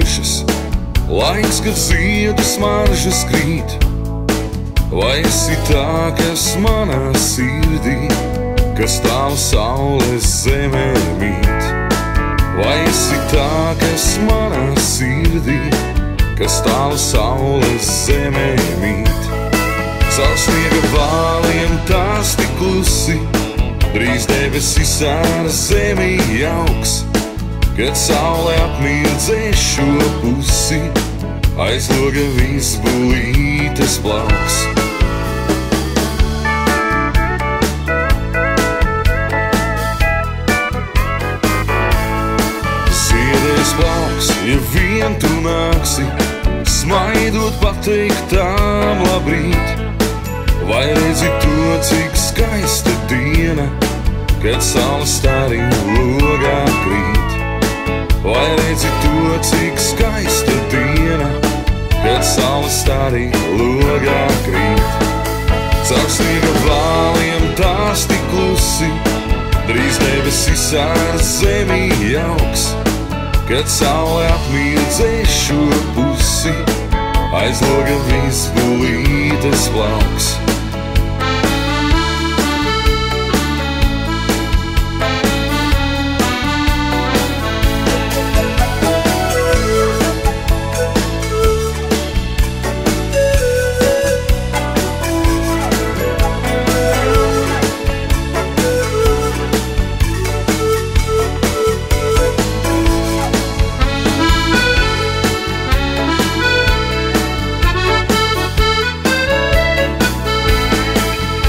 ciešas, laiks, kad ziedu smaržas krīt. Vai esi tā, kas manā sirdī, kas tālu saules zemē mīt? Vai esi tā, kas manā sirdī, kas tālu saules zemē mīt? Caur sniega vāliem tās tik klusi, drīz debesis ar zemi jauks. Kad saule apmirdzēs šo pusi, aiz loga vispulītes plauks. Ziedēs plauks, ja vien tu nāksi, smaidot pateikt tām labrīt. Vai redzi to, cik skaista diena, kad saule stariņu logā krīt? Vai redzi to, cik skaista diena, kad saule stariņu logā krīt? Caur sniega vāliem tās tik klusi, drīz debesis ar zemi jauks. Kad saule apmirdzēs šo pusi, aiz loga vispulītes plauks.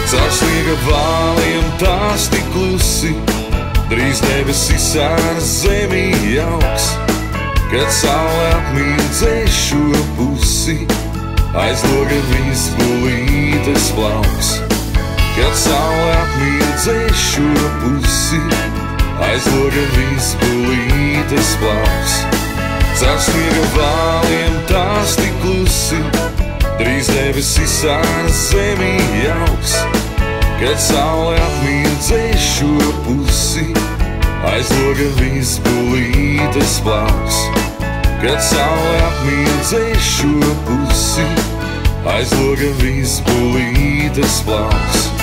Caur sniega vāliem tās tik klusi, drīz debesis ar zemi jauks. Kad saule apmirdzēs šo pusi, aiz loga vispulītes plauks. Kad saule apmirdzēs šo pusi, aiz loga vispulītes plauks. Caur sniega vāliem tās tik klusi, drīz debesis ar zemi jauks. Kad saule apmirdzēs šo pusi, aiz loga vispulītes plauks. Kad saule apmirdzēs šo pusi, aiz loga vispulītes plauks.